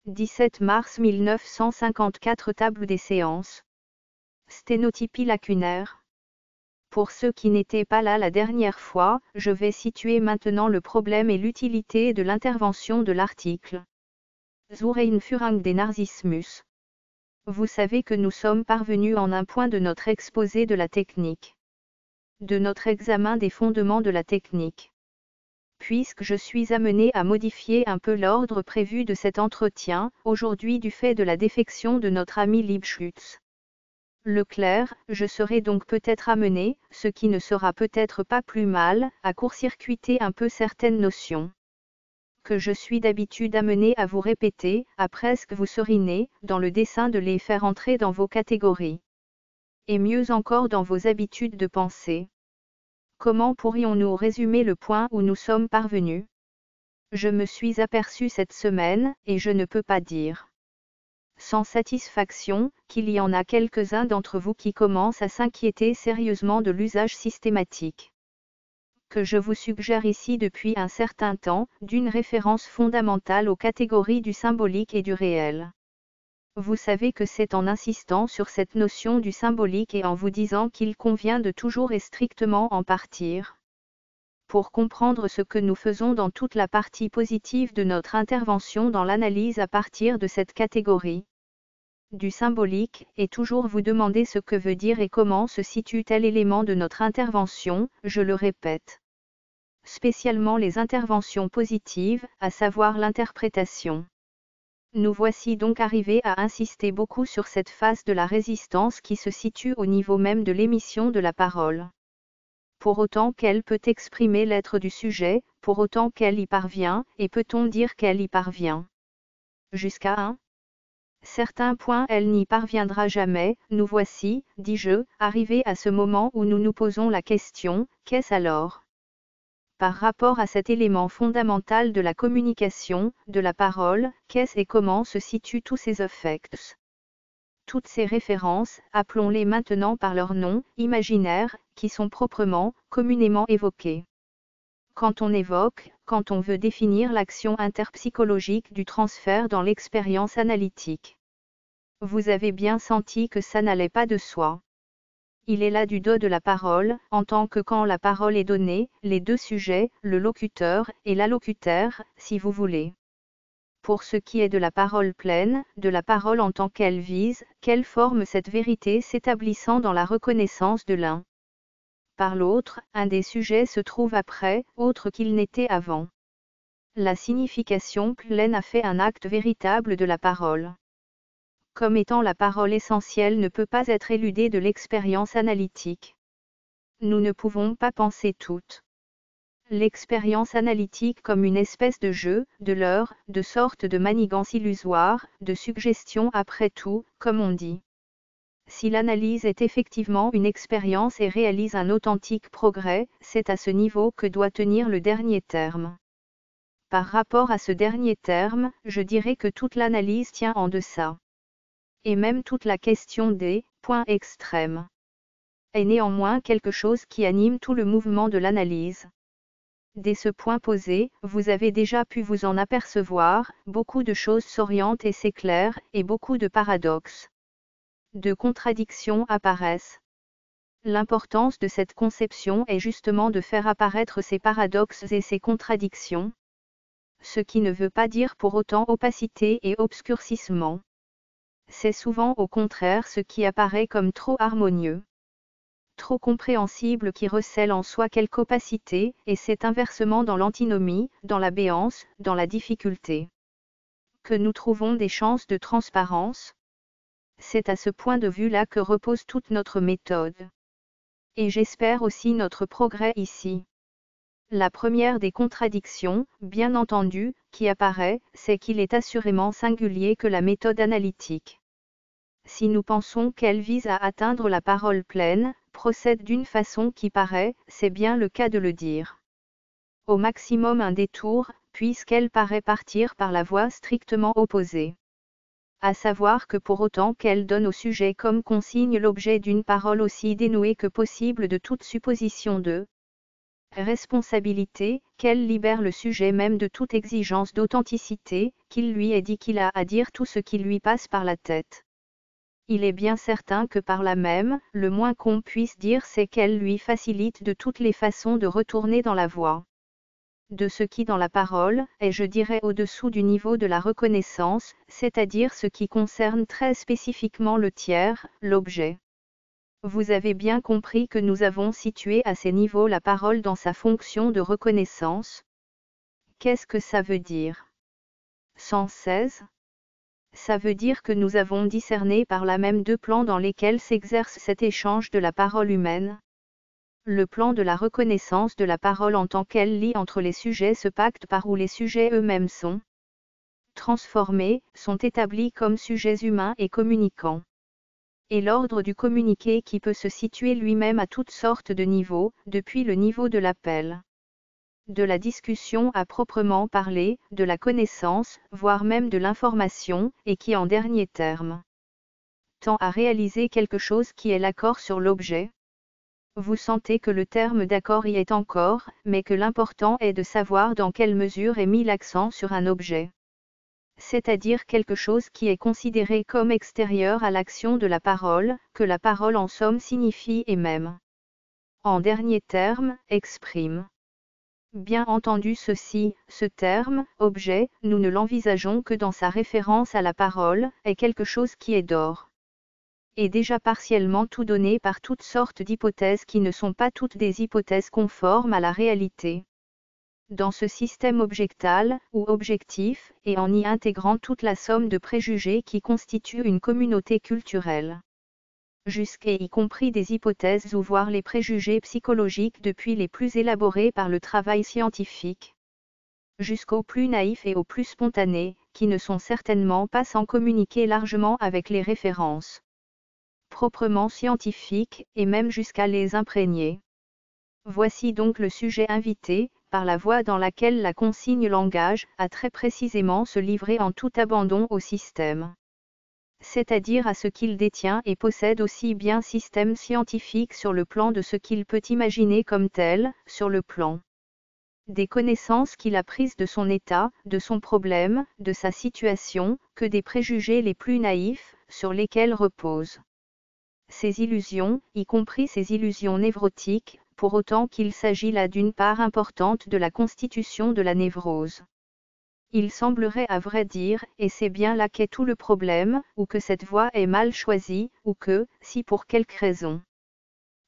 17 mars 1954 Table des séances. Sténotypie lacunaire. Pour ceux qui n'étaient pas là la dernière fois, je vais situer maintenant le problème et l'utilité de l'intervention de l'article. Zur Einführung des Narzissmus. Vous savez que nous sommes parvenus en un point de notre exposé de la technique. De notre examen des fondements de la technique. Puisque je suis amené à modifier un peu l'ordre prévu de cet entretien, aujourd'hui du fait de la défection de notre ami Liebschütz. Leclerc, je serai donc peut-être amené, ce qui ne sera peut-être pas plus mal, à court-circuiter un peu certaines notions. Que je suis d'habitude amené à vous répéter, à presque vous seriner, dans le dessein de les faire entrer dans vos catégories. Et mieux encore dans vos habitudes de pensée. Comment pourrions-nous résumer le point où nous sommes parvenus? Je me suis aperçu cette semaine, et je ne peux pas dire sans satisfaction, qu'il y en a quelques-uns d'entre vous qui commencent à s'inquiéter sérieusement de l'usage systématique que je vous suggère ici depuis un certain temps, d'une référence fondamentale aux catégories du symbolique et du réel. Vous savez que c'est en insistant sur cette notion du symbolique et en vous disant qu'il convient de toujours et strictement en partir. Pour comprendre ce que nous faisons dans toute la partie positive de notre intervention dans l'analyse à partir de cette catégorie du symbolique, et toujours vous demander ce que veut dire et comment se situe tel élément de notre intervention, je le répète. Spécialement les interventions positives, à savoir l'interprétation. Nous voici donc arrivés à insister beaucoup sur cette phase de la résistance qui se situe au niveau même de l'émission de la parole. Pour autant qu'elle peut exprimer l'être du sujet, pour autant qu'elle y parvient, et peut-on dire qu'elle y parvient? Jusqu'à un certain point elle n'y parviendra jamais, nous voici, dis-je, arrivés à ce moment où nous nous posons la question, qu'est-ce alors? Par rapport à cet élément fondamental de la communication, de la parole, qu'est-ce et comment se situent tous ces affects? Toutes ces références, appelons-les maintenant par leur nom, imaginaires, qui sont proprement, communément évoquées. Quand on évoque, quand on veut définir l'action interpsychologique du transfert dans l'expérience analytique. Vous avez bien senti que ça n'allait pas de soi. Il est là du dos de la parole, en tant que quand la parole est donnée, les deux sujets, le locuteur et l'allocutaire, si vous voulez. Pour ce qui est de la parole pleine, de la parole en tant qu'elle vise, quelle forme cette vérité s'établissant dans la reconnaissance de l'un. Par l'autre, un des sujets se trouve après, autre qu'il n'était avant. La signification pleine a fait un acte véritable de la parole. Comme étant la parole essentielle ne peut pas être éludée de l'expérience analytique. Nous ne pouvons pas penser toutes. L'expérience analytique comme une espèce de jeu, de leurre, de sorte de manigance illusoire, de suggestion après tout, comme on dit. Si l'analyse est effectivement une expérience et réalise un authentique progrès, c'est à ce niveau que doit tenir le dernier terme. Par rapport à ce dernier terme, je dirais que toute l'analyse tient en deçà. Et même toute la question des points extrêmes est néanmoins quelque chose qui anime tout le mouvement de l'analyse. Dès ce point posé, vous avez déjà pu vous en apercevoir, beaucoup de choses s'orientent et s'éclairent, et beaucoup de paradoxes, de contradictions apparaissent. L'importance de cette conception est justement de faire apparaître ces paradoxes et ces contradictions, ce qui ne veut pas dire pour autant opacité et obscurcissement. C'est souvent au contraire ce qui apparaît comme trop harmonieux, trop compréhensible qui recèle en soi quelque opacité, et c'est inversement dans l'antinomie, dans la béance, dans la difficulté, que nous trouvons des chances de transparence. C'est à ce point de vue-là que repose toute notre méthode. Et j'espère aussi notre progrès ici. La première des contradictions, bien entendu, qui apparaît, c'est qu'il est assurément singulier que la méthode analytique, si nous pensons qu'elle vise à atteindre la parole pleine, procède d'une façon qui paraît, c'est bien le cas de le dire, au maximum un détour, puisqu'elle paraît partir par la voie strictement opposée. À savoir que pour autant qu'elle donne au sujet comme consigne l'objet d'une parole aussi dénuée que possible de toute supposition de responsabilité, qu'elle libère le sujet même de toute exigence d'authenticité, qu'il lui ait dit qu'il a à dire tout ce qui lui passe par la tête. Il est bien certain que par là même, le moins qu'on puisse dire c'est qu'elle lui facilite de toutes les façons de retourner dans la voie de ce qui dans la parole est, je dirais, au-dessous du niveau de la reconnaissance, c'est-à-dire ce qui concerne très spécifiquement le tiers, l'objet. Vous avez bien compris que nous avons situé à ces niveaux la parole dans sa fonction de reconnaissance. Qu'est-ce que ça veut dire? 116. Ça veut dire que nous avons discerné par là même deux plans dans lesquels s'exerce cet échange de la parole humaine. Le plan de la reconnaissance de la parole en tant qu'elle lie entre les sujets, ce pacte par où les sujets eux-mêmes sont transformés, sont établis comme sujets humains et communicants. Et l'ordre du communiqué qui peut se situer lui-même à toutes sortes de niveaux, depuis le niveau de l'appel, de la discussion à proprement parler, de la connaissance, voire même de l'information, et qui en dernier terme tend à réaliser quelque chose qui est l'accord sur l'objet. Vous sentez que le terme d'accord y est encore, mais que l'important est de savoir dans quelle mesure est mis l'accent sur un objet. C'est-à-dire quelque chose qui est considéré comme extérieur à l'action de la parole, que la parole en somme signifie et même, en dernier terme, exprime. Bien entendu ceci, ce terme, objet, nous ne l'envisageons que dans sa référence à la parole, est quelque chose qui est d'or. Et déjà partiellement tout donné par toutes sortes d'hypothèses qui ne sont pas toutes des hypothèses conformes à la réalité. Dans ce système objectal, ou objectif, et en y intégrant toute la somme de préjugés qui constituent une communauté culturelle. Jusqu'à y compris des hypothèses ou voire les préjugés psychologiques depuis les plus élaborés par le travail scientifique, jusqu'aux plus naïfs et aux plus spontanés, qui ne sont certainement pas sans communiquer largement avec les références proprement scientifiques, et même jusqu'à les imprégner. Voici donc le sujet invité, par la voie dans laquelle la consigne langage, à très précisément se livrer en tout abandon au système. C'est-à-dire à ce qu'il détient et possède aussi bien système scientifique sur le plan de ce qu'il peut imaginer comme tel, sur le plan des connaissances qu'il a prises de son état, de son problème, de sa situation, que des préjugés les plus naïfs, sur lesquels reposent ces illusions, y compris ces illusions névrotiques, pour autant qu'il s'agit là d'une part importante de la constitution de la névrose. Il semblerait à vrai dire, et c'est bien là qu'est tout le problème, ou que cette voie est mal choisie, ou que, si pour quelque raison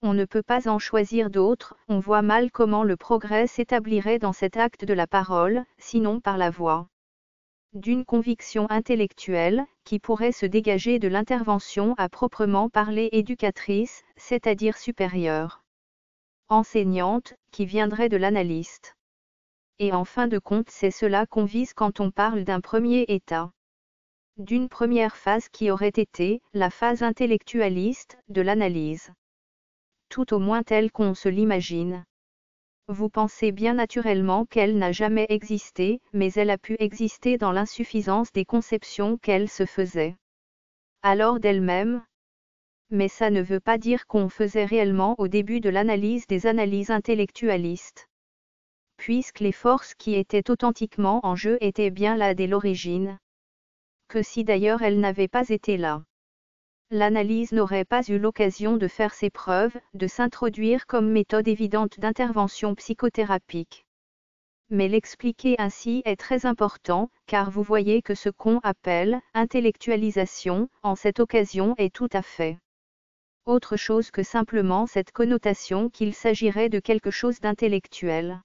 on ne peut pas en choisir d'autres, on voit mal comment le progrès s'établirait dans cet acte de la parole, sinon par la voie d'une conviction intellectuelle, qui pourrait se dégager de l'intervention à proprement parler éducatrice, c'est-à-dire supérieure, enseignante, qui viendrait de l'analyste. Et en fin de compte c'est cela qu'on vise quand on parle d'un premier état. D'une première phase qui aurait été, la phase intellectualiste, de l'analyse. Tout au moins telle qu'on se l'imagine. Vous pensez bien naturellement qu'elle n'a jamais existé, mais elle a pu exister dans l'insuffisance des conceptions qu'elle se faisait alors d'elle-même. Mais ça ne veut pas dire qu'on faisait réellement au début de l'analyse des analyses intellectualistes. Puisque les forces qui étaient authentiquement en jeu étaient bien là dès l'origine. Que si d'ailleurs elles n'avaient pas été là, l'analyse n'aurait pas eu l'occasion de faire ses preuves, de s'introduire comme méthode évidente d'intervention psychothérapique. Mais l'expliquer ainsi est très important, car vous voyez que ce qu'on appelle intellectualisation, en cette occasion est tout à fait autre chose que simplement cette connotation qu'il s'agirait de quelque chose d'intellectuel.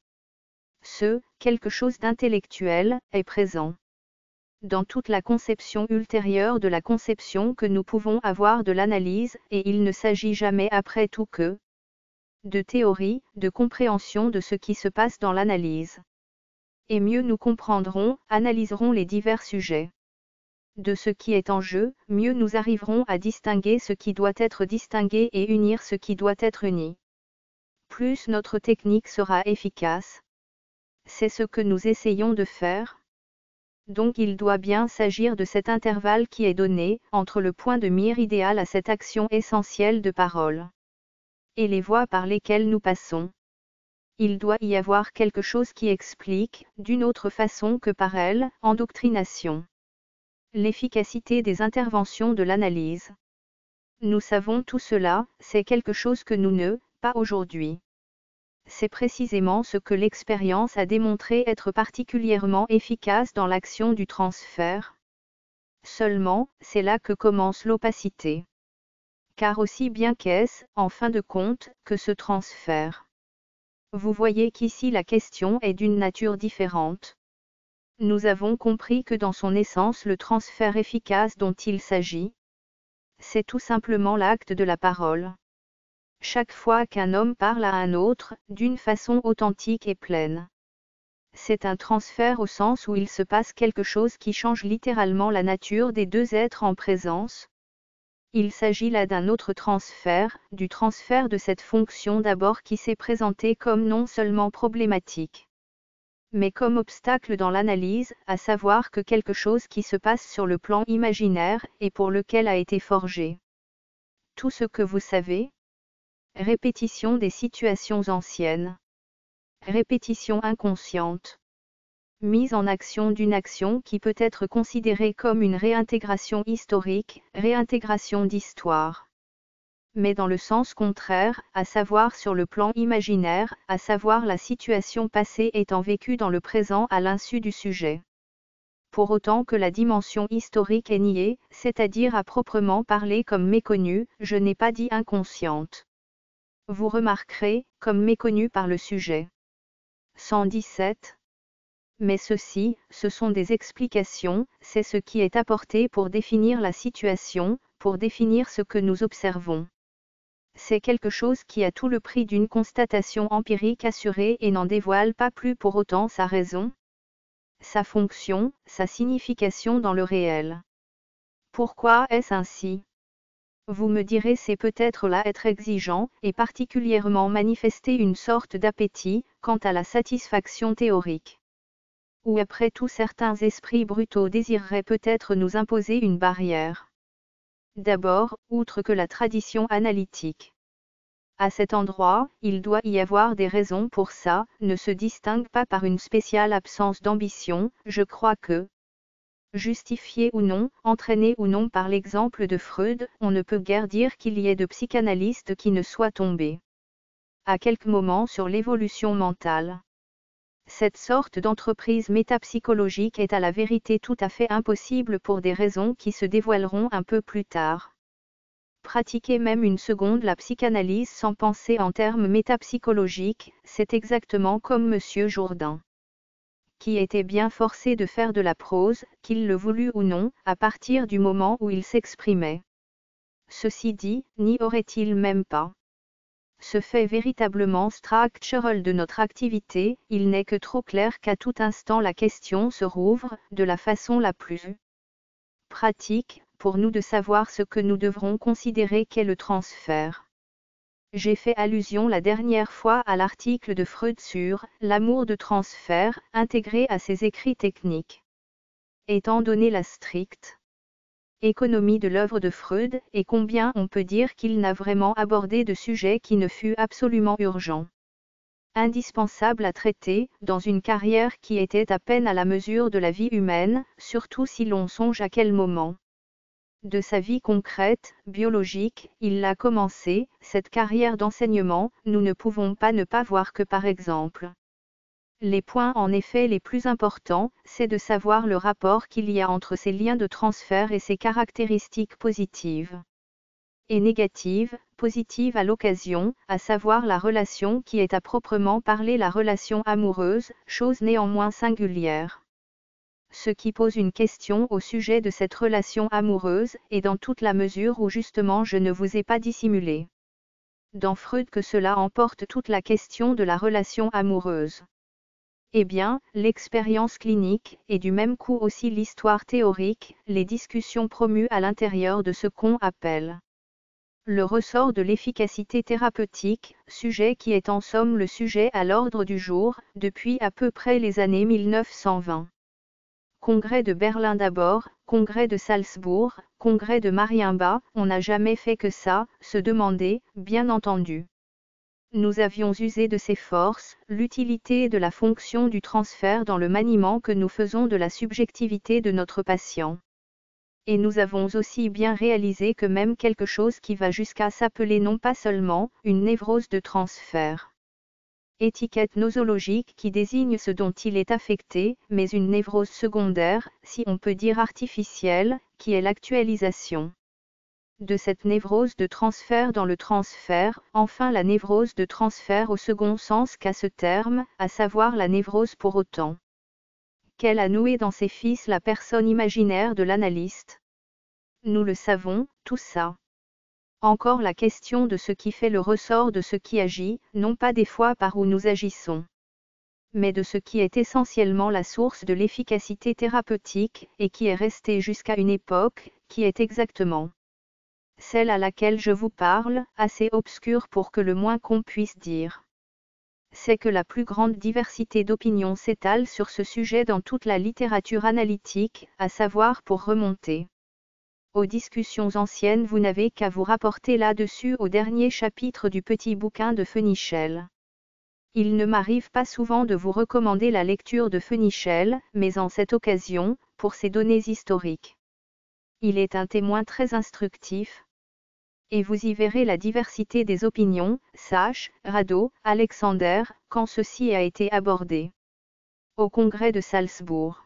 Ce quelque chose d'intellectuel est présent dans toute la conception ultérieure de la conception que nous pouvons avoir de l'analyse, et il ne s'agit jamais après tout que de théorie, de compréhension de ce qui se passe dans l'analyse. Et mieux nous comprendrons, analyserons les divers sujets de ce qui est en jeu, mieux nous arriverons à distinguer ce qui doit être distingué et unir ce qui doit être uni. Plus notre technique sera efficace. C'est ce que nous essayons de faire. Donc il doit bien s'agir de cet intervalle qui est donné, entre le point de mire idéal à cette action essentielle de parole, et les voies par lesquelles nous passons. Il doit y avoir quelque chose qui explique, d'une autre façon que par elle, endoctrination, l'efficacité des interventions de l'analyse. Nous savons tout cela, c'est quelque chose que nous ne, pas aujourd'hui. C'est précisément ce que l'expérience a démontré être particulièrement efficace dans l'action du transfert. Seulement, c'est là que commence l'opacité. Car aussi bien qu'est-ce, en fin de compte, que ce transfert. Vous voyez qu'ici la question est d'une nature différente. Nous avons compris que dans son essence le transfert efficace dont il s'agit, c'est tout simplement l'acte de la parole. Chaque fois qu'un homme parle à un autre, d'une façon authentique et pleine. C'est un transfert au sens où il se passe quelque chose qui change littéralement la nature des deux êtres en présence. Il s'agit là d'un autre transfert, du transfert de cette fonction d'abord qui s'est présentée comme non seulement problématique, mais comme obstacle dans l'analyse, à savoir que quelque chose qui se passe sur le plan imaginaire, et pour lequel a été forgé tout ce que vous savez. Répétition des situations anciennes. Répétition inconsciente. Mise en action d'une action qui peut être considérée comme une réintégration historique, réintégration d'histoire. Mais dans le sens contraire, à savoir sur le plan imaginaire, à savoir la situation passée étant vécue dans le présent à l'insu du sujet. Pour autant que la dimension historique est niée, c'est-à-dire à proprement parler comme méconnue, je n'ai pas dit inconsciente. Vous remarquerez, comme méconnue par le sujet. 117. Mais ceci, ce sont des explications, c'est ce qui est apporté pour définir la situation, pour définir ce que nous observons. C'est quelque chose qui a tout le prix d'une constatation empirique assurée et n'en dévoile pas plus pour autant sa raison, sa fonction, sa signification dans le réel. Pourquoi est-ce ainsi ? Vous me direz c'est peut-être là être exigeant, et particulièrement manifester une sorte d'appétit, quant à la satisfaction théorique. Ou après tout certains esprits brutaux désireraient peut-être nous imposer une barrière. D'abord, outre que la tradition analytique. À cet endroit, il doit y avoir des raisons pour ça, ne se distingue pas par une spéciale absence d'ambition, je crois que, justifié ou non, entraîné ou non par l'exemple de Freud, on ne peut guère dire qu'il y ait de psychanalystes qui ne soient tombés à quelque moment sur l'évolution mentale. Cette sorte d'entreprise métapsychologique est à la vérité tout à fait impossible pour des raisons qui se dévoileront un peu plus tard. Pratiquer même une seconde la psychanalyse sans penser en termes métapsychologiques, c'est exactement comme M. Jourdain, qui était bien forcé de faire de la prose, qu'il le voulût ou non, à partir du moment où il s'exprimait. Ceci dit, n'y aurait-il même pas ce fait véritablement structural de notre activité, il n'est que trop clair qu'à tout instant la question se rouvre, de la façon la plus pratique, pour nous de savoir ce que nous devrons considérer qu'est le transfert. J'ai fait allusion la dernière fois à l'article de Freud sur « l'amour de transfert » intégré à ses écrits techniques. Étant donné la stricte économie de l'œuvre de Freud, et combien on peut dire qu'il n'a vraiment abordé de sujet qui ne fut absolument urgent, indispensable à traiter, dans une carrière qui était à peine à la mesure de la vie humaine, surtout si l'on songe à quel moment de sa vie concrète, biologique, il l'a commencé, cette carrière d'enseignement, nous ne pouvons pas ne pas voir que par exemple, les points en effet les plus importants, c'est de savoir le rapport qu'il y a entre ces liens de transfert et ses caractéristiques positives et négatives, positives à l'occasion, à savoir la relation qui est à proprement parler la relation amoureuse, chose néanmoins singulière. Ce qui pose une question au sujet de cette relation amoureuse, et dans toute la mesure où justement je ne vous ai pas dissimulé dans Freud que cela emporte toute la question de la relation amoureuse. Eh bien, l'expérience clinique, et du même coup aussi l'histoire théorique, les discussions promues à l'intérieur de ce qu'on appelle le ressort de l'efficacité thérapeutique, sujet qui est en somme le sujet à l'ordre du jour, depuis à peu près les années 1920. Congrès de Berlin d'abord, congrès de Salzbourg, congrès de Marienbad, on n'a jamais fait que ça, se demander, bien entendu. Nous avions usé de ses forces, l'utilité et de la fonction du transfert dans le maniement que nous faisons de la subjectivité de notre patient. Et nous avons aussi bien réalisé que même quelque chose qui va jusqu'à s'appeler non pas seulement une névrose de transfert, étiquette nosologique qui désigne ce dont il est affecté, mais une névrose secondaire, si on peut dire artificielle, qui est l'actualisation de cette névrose de transfert dans le transfert, enfin la névrose de transfert au second sens qu'a ce terme, à savoir la névrose pour autant qu'elle a noué dans ses fils la personne imaginaire de l'analyste. Nous le savons, tout ça. Encore la question de ce qui fait le ressort de ce qui agit, non pas des fois par où nous agissons, mais de ce qui est essentiellement la source de l'efficacité thérapeutique, et qui est resté jusqu'à une époque, qui est exactement celle à laquelle je vous parle, assez obscure pour que le moins qu'on puisse dire, c'est que la plus grande diversité d'opinions s'étale sur ce sujet dans toute la littérature analytique, à savoir pour remonter aux discussions anciennes, vous n'avez qu'à vous rapporter là-dessus au dernier chapitre du petit bouquin de Fenichel. Il ne m'arrive pas souvent de vous recommander la lecture de Fenichel, mais en cette occasion, pour ses données historiques, il est un témoin très instructif. Et vous y verrez la diversité des opinions, Sach, Rado, Alexander, quand ceci a été abordé au congrès de Salzbourg.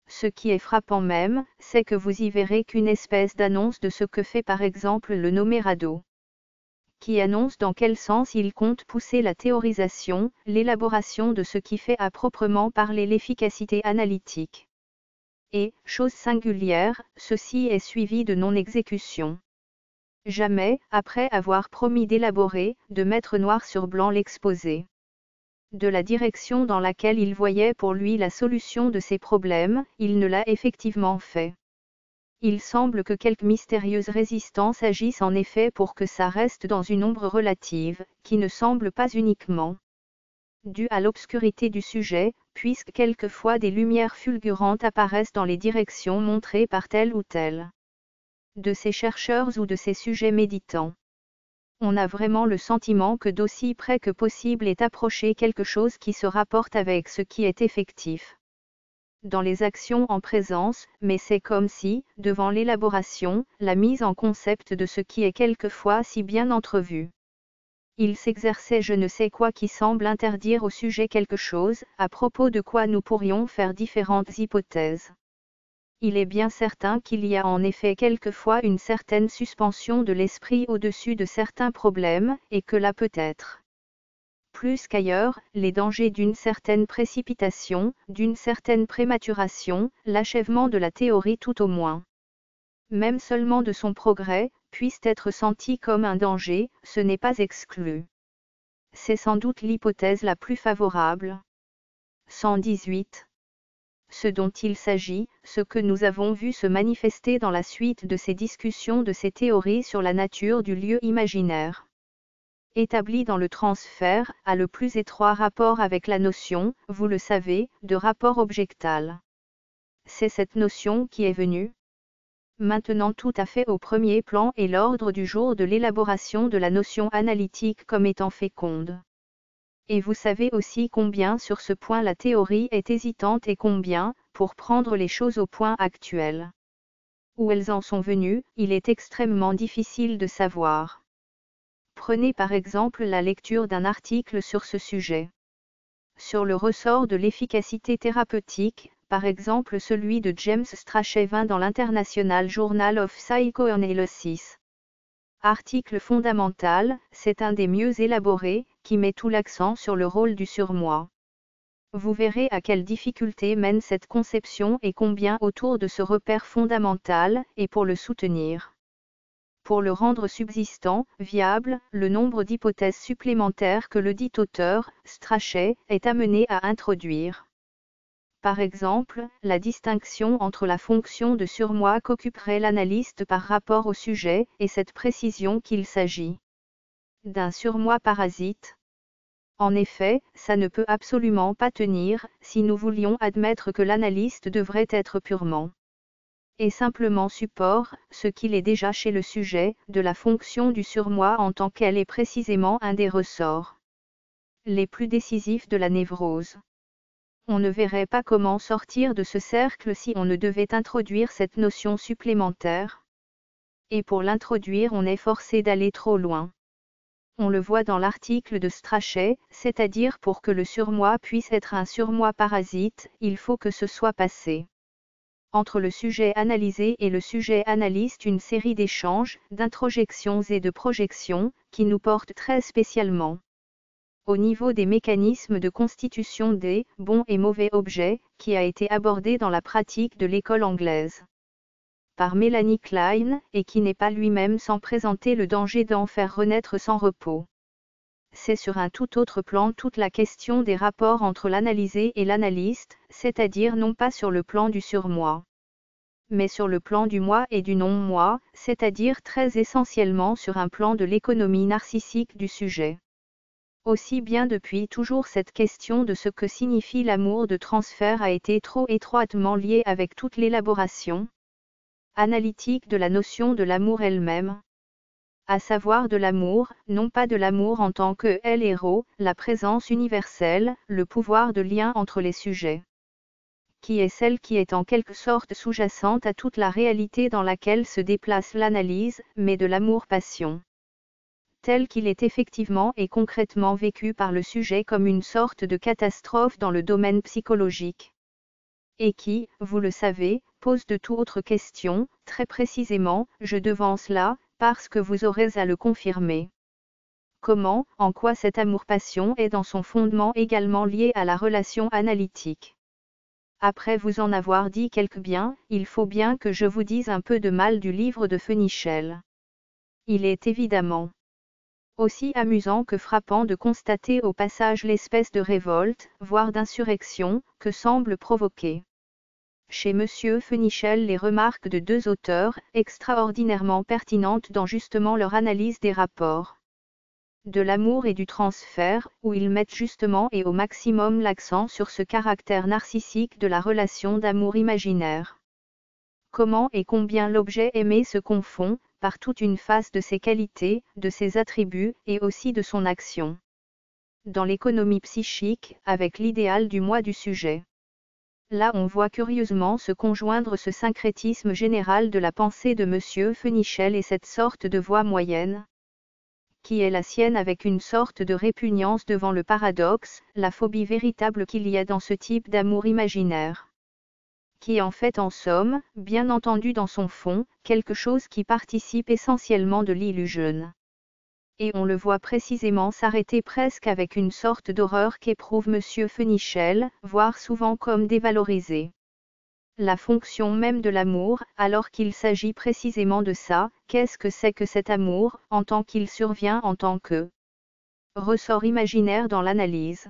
Ce qui est frappant même, c'est que vous y verrez qu'une espèce d'annonce de ce que fait par exemple le nommé Rado, qui annonce dans quel sens il compte pousser la théorisation, l'élaboration de ce qui fait à proprement parler l'efficacité analytique. Et, chose singulière, ceci est suivi de non-exécution. Jamais, après avoir promis d'élaborer, de mettre noir sur blanc l'exposé de la direction dans laquelle il voyait pour lui la solution de ses problèmes, il ne l'a effectivement fait. Il semble que quelques mystérieuses résistances agissent en effet pour que ça reste dans une ombre relative, qui ne semble pas uniquement due à l'obscurité du sujet, puisque quelquefois des lumières fulgurantes apparaissent dans les directions montrées par tel ou tel de ces chercheurs ou de ces sujets méditants. On a vraiment le sentiment que d'aussi près que possible est approché quelque chose qui se rapporte avec ce qui est effectif dans les actions en présence, mais c'est comme si, devant l'élaboration, la mise en concept de ce qui est quelquefois si bien entrevu, il s'exerçait je ne sais quoi qui semble interdire au sujet quelque chose, à propos de quoi nous pourrions faire différentes hypothèses. Il est bien certain qu'il y a en effet quelquefois une certaine suspension de l'esprit au-dessus de certains problèmes, et que là peut-être, plus qu'ailleurs, les dangers d'une certaine précipitation, d'une certaine prématuration, l'achèvement de la théorie tout au moins, même seulement de son progrès, puissent être sentis comme un danger, ce n'est pas exclu. C'est sans doute l'hypothèse la plus favorable. 118. Ce dont il s'agit, ce que nous avons vu se manifester dans la suite de ces discussions de ces théories sur la nature du lieu imaginaire, établi dans le transfert, a le plus étroit rapport avec la notion, vous le savez, de rapport objectal. C'est cette notion qui est venue maintenant tout à fait au premier plan et l'ordre du jour de l'élaboration de la notion analytique comme étant féconde. Et vous savez aussi combien sur ce point la théorie est hésitante et combien, pour prendre les choses au point actuel où elles en sont venues, il est extrêmement difficile de savoir. Prenez par exemple la lecture d'un article sur ce sujet. Sur le ressort de l'efficacité thérapeutique, par exemple celui de James Strachevin dans l'International Journal of Psychoanalysis. Article fondamental, c'est un des mieux élaborés, qui met tout l'accent sur le rôle du surmoi. Vous verrez à quelle difficulté mène cette conception et combien autour de ce repère fondamental, et pour le soutenir. Pour le rendre subsistant, viable, le nombre d'hypothèses supplémentaires que le dit auteur, Strachey, est amené à introduire. Par exemple, la distinction entre la fonction de surmoi qu'occuperait l'analyste par rapport au sujet, et cette précision qu'il s'agit d'un surmoi parasite. En effet, ça ne peut absolument pas tenir, si nous voulions admettre que l'analyste devrait être purement est simplement support, ce qu'il est déjà chez le sujet, de la fonction du surmoi en tant qu'elle est précisément un des ressorts les plus décisifs de la névrose. On ne verrait pas comment sortir de ce cercle si on ne devait introduire cette notion supplémentaire. Et pour l'introduire on est forcé d'aller trop loin. On le voit dans l'article de Strachey, c'est-à-dire pour que le surmoi puisse être un surmoi parasite, il faut que ce soit passé entre le sujet analysé et le sujet analyste une série d'échanges, d'introjections et de projections, qui nous portent très spécialement au niveau des mécanismes de constitution des bons et mauvais objets, qui a été abordé dans la pratique de l'école anglaise par Mélanie Klein, et qui n'est pas lui-même sans présenter le danger d'en faire renaître sans repos. C'est sur un tout autre plan toute la question des rapports entre l'analysé et l'analyste, c'est-à-dire non pas sur le plan du surmoi, mais sur le plan du moi et du non-moi, c'est-à-dire très essentiellement sur un plan de l'économie narcissique du sujet. Aussi bien depuis toujours cette question de ce que signifie l'amour de transfert a été trop étroitement liée avec toute l'élaboration analytique de la notion de l'amour elle-même, à savoir de l'amour, non pas de l'amour en tant que héros, la présence universelle, le pouvoir de lien entre les sujets, qui est celle qui est en quelque sorte sous-jacente à toute la réalité dans laquelle se déplace l'analyse, mais de l'amour-passion, tel qu'il est effectivement et concrètement vécu par le sujet comme une sorte de catastrophe dans le domaine psychologique, et qui, vous le savez, pose de toute autre question, très précisément, je devance là, parce que vous aurez à le confirmer. Comment, en quoi cette amour-passion est dans son fondement également lié à la relation analytique. Après vous en avoir dit quelques biens, il faut bien que je vous dise un peu de mal du livre de Fenichel. Il est évidemment aussi amusant que frappant de constater au passage l'espèce de révolte, voire d'insurrection, que semble provoquer chez M. Fenichel les remarques de deux auteurs, extraordinairement pertinentes dans justement leur analyse des rapports de l'amour et du transfert, où ils mettent justement et au maximum l'accent sur ce caractère narcissique de la relation d'amour imaginaire. Comment et combien l'objet aimé se confond, par toute une face de ses qualités, de ses attributs, et aussi de son action dans l'économie psychique, avec l'idéal du moi du sujet. Là on voit curieusement se conjoindre ce syncrétisme général de la pensée de M. Fenichel et cette sorte de voie moyenne, qui est la sienne avec une sorte de répugnance devant le paradoxe, la phobie véritable qu'il y a dans ce type d'amour imaginaire, qui est en fait en somme, bien entendu dans son fond, quelque chose qui participe essentiellement de l'illusion. Et on le voit précisément s'arrêter presque avec une sorte d'horreur qu'éprouve M. Fenichel, voire souvent comme dévalorisée la fonction même de l'amour, alors qu'il s'agit précisément de ça, qu'est-ce que c'est que cet amour, en tant qu'il survient en tant que ressort imaginaire dans l'analyse.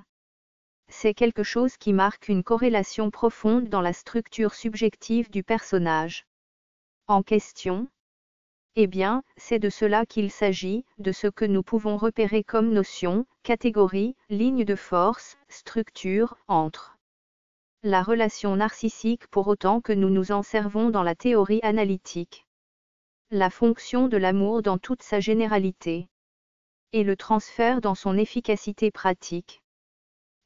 C'est quelque chose qui marque une corrélation profonde dans la structure subjective du personnage en question. Eh bien, c'est de cela qu'il s'agit, de ce que nous pouvons repérer comme notion, catégorie, ligne de force, structure, entre la relation narcissique pour autant que nous nous en servons dans la théorie analytique, la fonction de l'amour dans toute sa généralité, et le transfert dans son efficacité pratique.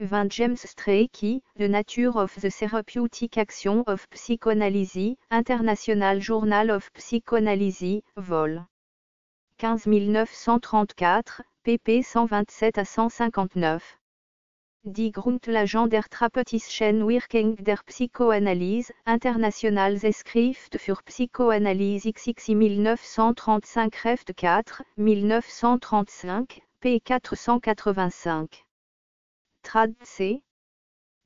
20 James Strachey, The Nature of the Therapeutic Action of Psychoanalysis, International Journal of Psychoanalysis, vol. 15 1934, pp 127 à 159. Die Grundlagen der therapeutischen Wirkung der Psychoanalyse, Internationales Schrift für Psychoanalyse XX 1935 Reft 4, 1935, p. 485. Trad C.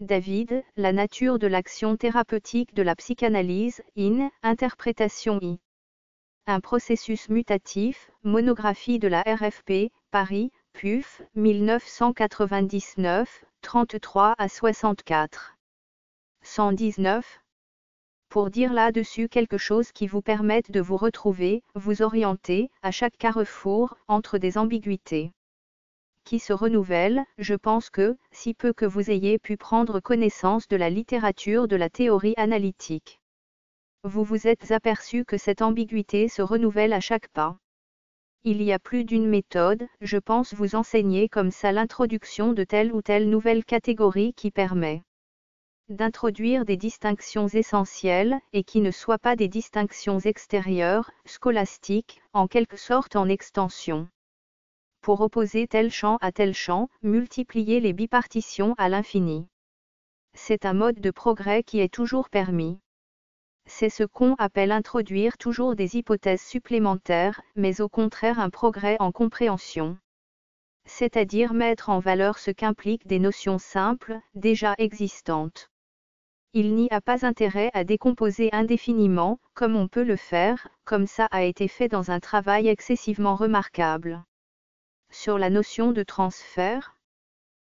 David, La nature de l'action thérapeutique de la psychanalyse, in, interprétation I. Un processus mutatif, monographie de la RFP, Paris, PUF, 1999, 33 à 64. 119. Pour dire là-dessus quelque chose qui vous permette de vous retrouver, vous orienter, à chaque carrefour, entre des ambiguïtés qui se renouvellent, je pense que, si peu que vous ayez pu prendre connaissance de la littérature de la théorie analytique, vous vous êtes aperçu que cette ambiguïté se renouvelle à chaque pas. Il y a plus d'une méthode, je pense vous enseigner comme ça l'introduction de telle ou telle nouvelle catégorie qui permet d'introduire des distinctions essentielles, et qui ne soient pas des distinctions extérieures, scolastiques, en quelque sorte en extension. Pour opposer tel champ à tel champ, multiplier les bipartitions à l'infini. C'est un mode de progrès qui est toujours permis. C'est ce qu'on appelle introduire toujours des hypothèses supplémentaires, mais au contraire un progrès en compréhension. C'est-à-dire mettre en valeur ce qu'impliquent des notions simples, déjà existantes. Il n'y a pas intérêt à décomposer indéfiniment, comme on peut le faire, comme ça a été fait dans un travail excessivement remarquable. Sur la notion de transfert,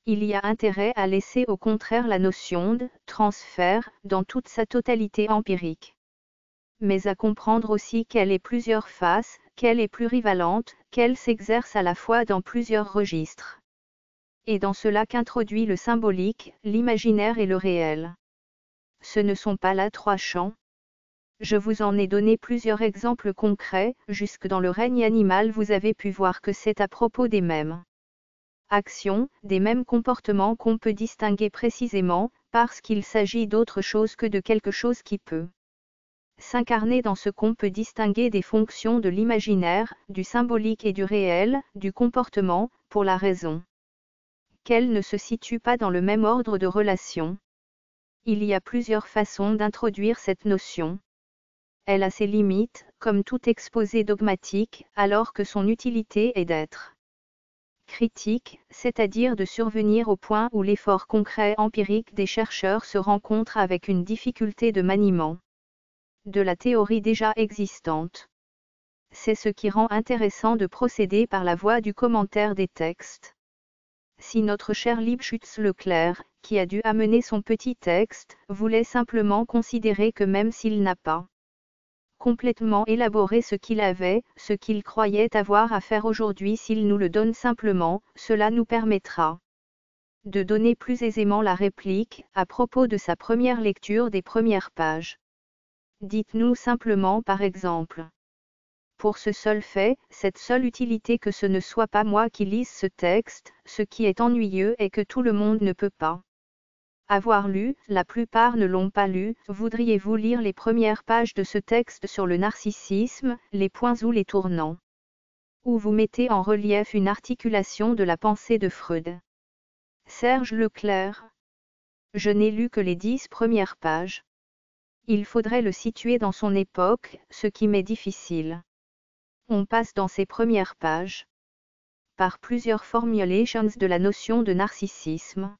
il y a intérêt à laisser au contraire la notion de transfert dans toute sa totalité empirique. Mais à comprendre aussi qu'elle ait plusieurs faces, qu'elle est plurivalente, qu'elle s'exerce à la fois dans plusieurs registres. Et dans cela qu'introduit le symbolique, l'imaginaire et le réel. Ce ne sont pas là trois champs. Je vous en ai donné plusieurs exemples concrets, jusque dans le règne animal vous avez pu voir que c'est à propos des mêmes actions, des mêmes comportements qu'on peut distinguer précisément, parce qu'il s'agit d'autre chose que de quelque chose qui peut s'incarner dans ce qu'on peut distinguer des fonctions de l'imaginaire, du symbolique et du réel, du comportement, pour la raison qu'elle ne se situe pas dans le même ordre de relation. Il y a plusieurs façons d'introduire cette notion. Elle a ses limites, comme tout exposé dogmatique, alors que son utilité est d'être critique, c'est-à-dire de survenir au point où l'effort concret empirique des chercheurs se rencontre avec une difficulté de maniement de la théorie déjà existante. C'est ce qui rend intéressant de procéder par la voie du commentaire des textes. Si notre cher Lipschutz Leclerc, qui a dû amener son petit texte, voulait simplement considérer que même s'il n'a pas complètement élaboré ce qu'il croyait avoir à faire aujourd'hui, s'il nous le donne simplement, cela nous permettra de donner plus aisément la réplique, à propos de sa première lecture des premières pages. Dites-nous simplement par exemple. Pour ce seul fait, cette seule utilité que ce ne soit pas moi qui lise ce texte, ce qui est ennuyeux est que tout le monde ne peut pas avoir lu, la plupart ne l'ont pas lu. Voudriez-vous lire les premières pages de ce texte sur le narcissisme, les points ou les tournants, où vous mettez en relief une articulation de la pensée de Freud? Serge Leclerc. Je n'ai lu que les 10 premières pages. Il faudrait le situer dans son époque, ce qui m'est difficile. On passe dans ces premières pages par plusieurs formulations de la notion de narcissisme.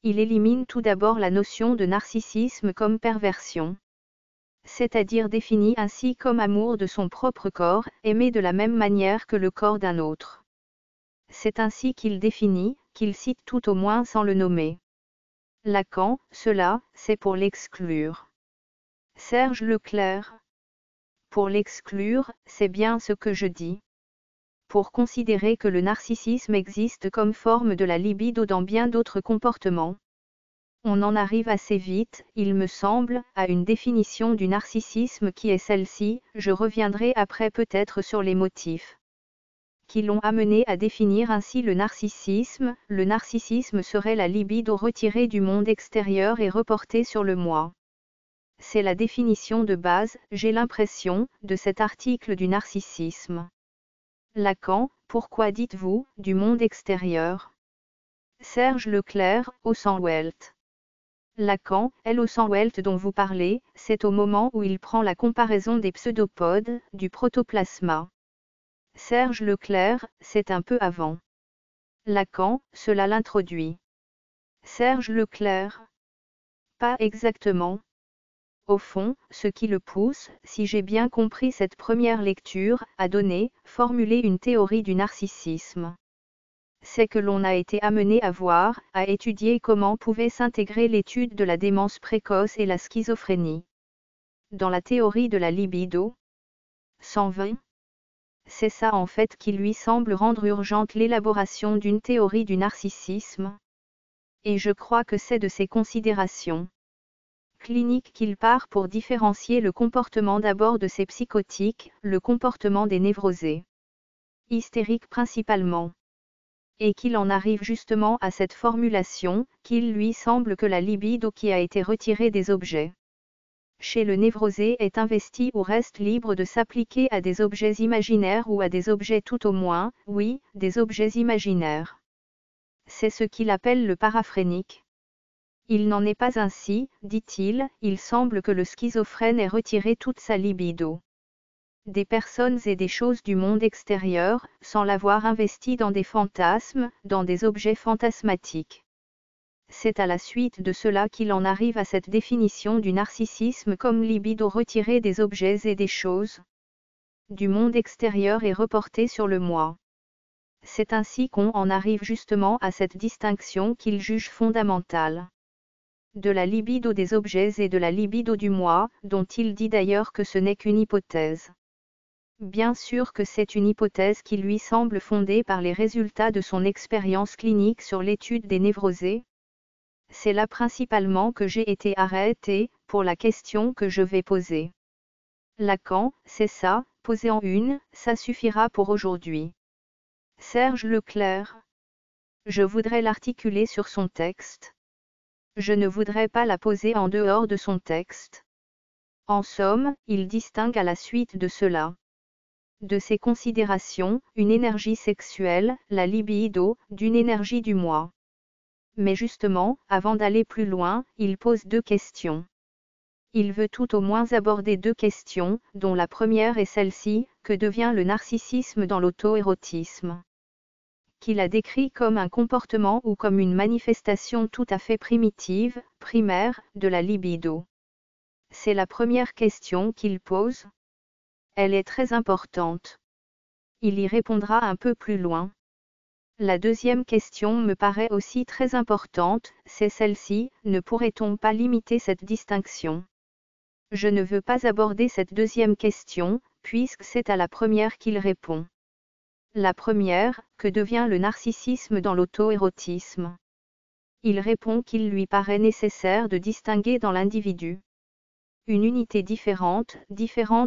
Il élimine tout d'abord la notion de narcissisme comme perversion, c'est-à-dire définie ainsi comme amour de son propre corps, aimé de la même manière que le corps d'un autre. C'est ainsi qu'il définit, qu'il cite tout au moins sans le nommer. Lacan, cela, c'est pour l'exclure. Serge Leclerc. Pour l'exclure, c'est bien ce que je dis. Pour considérer que le narcissisme existe comme forme de la libido dans bien d'autres comportements. On en arrive assez vite, il me semble, à une définition du narcissisme qui est celle-ci. Je reviendrai après peut-être sur les motifs qui l'ont amené à définir ainsi le narcissisme. Le narcissisme serait la libido retirée du monde extérieur et reportée sur le moi. C'est la définition de base, j'ai l'impression, de cet article du narcissisme. Lacan, pourquoi dites-vous, du monde extérieur? Serge Leclerc, Haussmann-Welt. Lacan, Haussmann-Welt dont vous parlez, c'est au moment où il prend la comparaison des pseudopodes, du protoplasma. Serge Leclerc, c'est un peu avant. Lacan, cela l'introduit. Serge Leclerc. Pas exactement. Au fond, ce qui le pousse, si j'ai bien compris cette première lecture, à formuler une théorie du narcissisme, c'est que l'on a été amené à voir, à étudier comment pouvait s'intégrer l'étude de la démence précoce et la schizophrénie dans la théorie de la libido. 120. C'est ça en fait qui lui semble rendre urgente l'élaboration d'une théorie du narcissisme. Et je crois que c'est de ces considérations clinique qu'il part pour différencier le comportement d'abord de ces psychotiques, le comportement des névrosés, hystériques principalement. Et qu'il en arrive justement à cette formulation, qu'il lui semble que la libido qui a été retirée des objets chez le névrosé est investie ou reste libre de s'appliquer à des objets imaginaires ou à des objets tout au moins, oui, des objets imaginaires. C'est ce qu'il appelle le paraphrénique. Il n'en est pas ainsi, dit-il, il semble que le schizophrène ait retiré toute sa libido des personnes et des choses du monde extérieur, sans l'avoir investi dans des fantasmes, dans des objets fantasmatiques. C'est à la suite de cela qu'il en arrive à cette définition du narcissisme comme libido retirée des objets et des choses du monde extérieur et reportée sur le moi. C'est ainsi qu'on en arrive justement à cette distinction qu'il juge fondamentale de la libido des objets et de la libido du moi, dont il dit d'ailleurs que ce n'est qu'une hypothèse. Bien sûr que c'est une hypothèse qui lui semble fondée par les résultats de son expérience clinique sur l'étude des névrosés. C'est là principalement que j'ai été arrêté, pour la question que je vais poser. Lacan, c'est ça, poser en une, ça suffira pour aujourd'hui. Serge Leclerc. Je voudrais l'articuler sur son texte. Je ne voudrais pas la poser en dehors de son texte. En somme, il distingue à la suite de cela de ces considérations, une énergie sexuelle, la libido, d'une énergie du moi. Mais justement, avant d'aller plus loin, il pose deux questions. Il veut tout au moins aborder deux questions, dont la première est celle-ci, que devient le narcissisme dans l'auto-érotisme, qu'il a décrit comme un comportement ou comme une manifestation tout à fait primitive, primaire, de la libido. C'est la première question qu'il pose. Elle est très importante. Il y répondra un peu plus loin. La deuxième question me paraît aussi très importante, c'est celle-ci, ne pourrait-on pas limiter cette distinction ? Je ne veux pas aborder cette deuxième question, puisque c'est à la première qu'il répond. La première, que devient le narcissisme dans l'auto-érotisme ? Il répond qu'il lui paraît nécessaire de distinguer dans l'individu une unité différente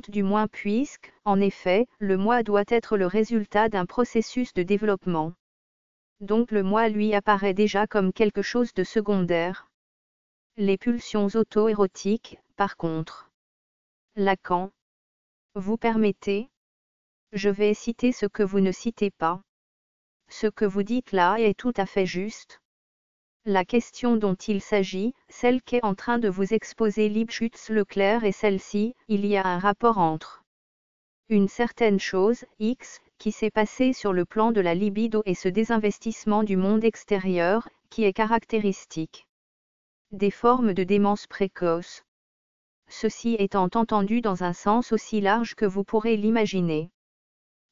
du moins puisque, en effet, le moi doit être le résultat d'un processus de développement. Donc le moi lui apparaît déjà comme quelque chose de secondaire. Les pulsions auto-érotiques, par contre. Lacan. Vous permettez ? Je vais citer ce que vous ne citez pas. Ce que vous dites là est tout à fait juste. La question dont il s'agit, celle qu'est en train de vous exposer Lipschutz Leclerc est celle-ci, il y a un rapport entre une certaine chose, X, qui s'est passée sur le plan de la libido et ce désinvestissement du monde extérieur, qui est caractéristique des formes de démence précoce. Ceci étant entendu dans un sens aussi large que vous pourrez l'imaginer.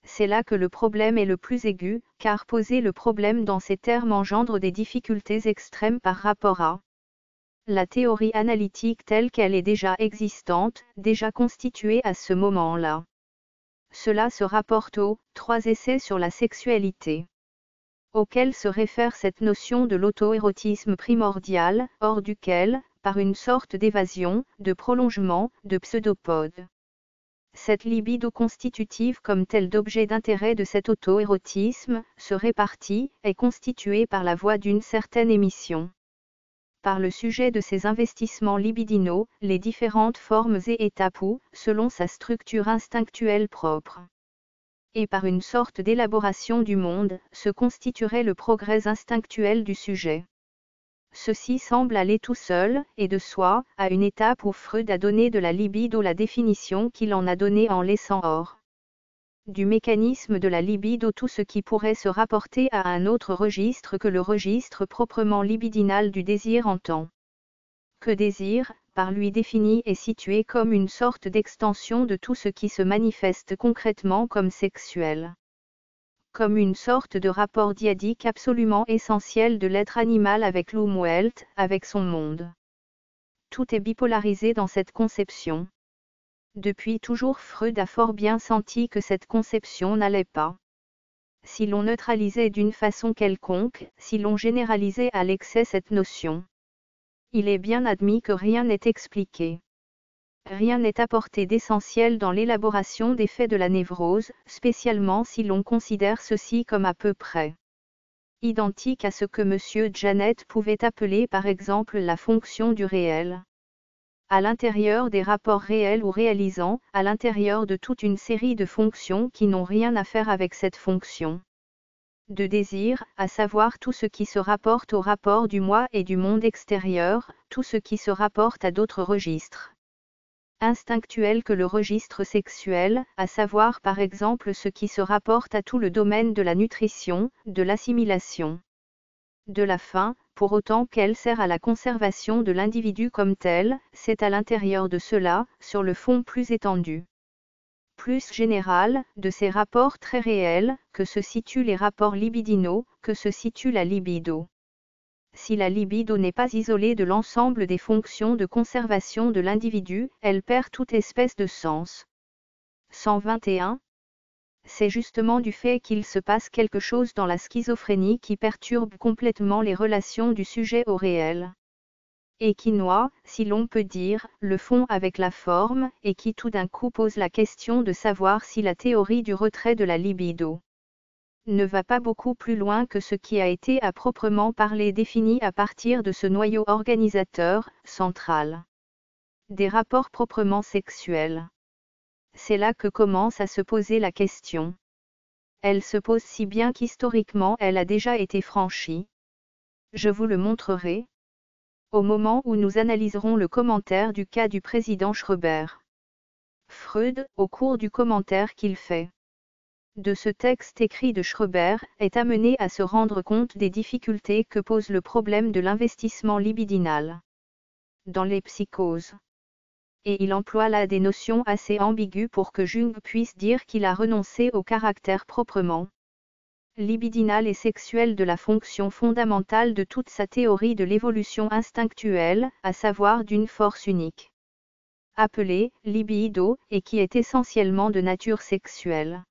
C'est là que le problème est le plus aigu, car poser le problème dans ces termes engendre des difficultés extrêmes par rapport à la théorie analytique telle qu'elle est déjà existante, déjà constituée à ce moment-là. Cela se rapporte aux 3 essais sur la sexualité, auxquels se réfère cette notion de l'auto-érotisme primordial, hors duquel, par une sorte d'évasion, de prolongement, de pseudopode, cette libido constitutive comme telle d'objet d'intérêt de cet auto-érotisme, se répartit, est constituée par la voie d'une certaine émission. Par le sujet de ces investissements libidinaux, les différentes formes et étapes où, selon sa structure instinctuelle propre, et par une sorte d'élaboration du monde, se constituerait le progrès instinctuel du sujet. Ceci semble aller tout seul, et de soi, à une étape où Freud a donné de la libido la définition qu'il en a donnée en laissant hors du mécanisme de la libido tout ce qui pourrait se rapporter à un autre registre que le registre proprement libidinal du désir en tant que désir, par lui défini et situé comme une sorte d'extension de tout ce qui se manifeste concrètement comme sexuel. Comme une sorte de rapport dyadique absolument essentiel de l'être animal avec l'Umwelt, avec son monde. Tout est bipolarisé dans cette conception. Depuis toujours Freud a fort bien senti que cette conception n'allait pas. Si l'on neutralisait d'une façon quelconque, si l'on généralisait à l'excès cette notion, il est bien admis que rien n'est expliqué. Rien n'est apporté d'essentiel dans l'élaboration des faits de la névrose, spécialement si l'on considère ceci comme à peu près identique à ce que M. Janet pouvait appeler par exemple la fonction du réel. À l'intérieur des rapports réels ou réalisants, à l'intérieur de toute une série de fonctions qui n'ont rien à faire avec cette fonction de désir, à savoir tout ce qui se rapporte au rapport du moi et du monde extérieur, tout ce qui se rapporte à d'autres registres instinctuels que le registre sexuel, à savoir par exemple ce qui se rapporte à tout le domaine de la nutrition, de l'assimilation, de la faim, pour autant qu'elle sert à la conservation de l'individu comme tel, c'est à l'intérieur de cela, sur le fond plus étendu, plus général, de ces rapports très réels, que se situent les rapports libidinaux, que se situe la libido. Si la libido n'est pas isolée de l'ensemble des fonctions de conservation de l'individu, elle perd toute espèce de sens. 121. C'est justement du fait qu'il se passe quelque chose dans la schizophrénie qui perturbe complètement les relations du sujet au réel. Et qui noie, si l'on peut dire, le fond avec la forme, et qui tout d'un coup pose la question de savoir si la théorie du retrait de la libido ne va pas beaucoup plus loin que ce qui a été à proprement parler défini à partir de ce noyau organisateur, central, des rapports proprement sexuels. C'est là que commence à se poser la question. Elle se pose si bien qu'historiquement elle a déjà été franchie. Je vous le montrerai au moment où nous analyserons le commentaire du cas du président Schreber. Freud, au cours du commentaire qu'il fait de ce texte écrit de Schreber, est amené à se rendre compte des difficultés que pose le problème de l'investissement libidinal dans les psychoses. Et il emploie là des notions assez ambiguës pour que Jung puisse dire qu'il a renoncé au caractère proprement libidinal et sexuel de la fonction fondamentale de toute sa théorie de l'évolution instinctuelle, à savoir d'une force unique, appelée libido, et qui est essentiellement de nature sexuelle.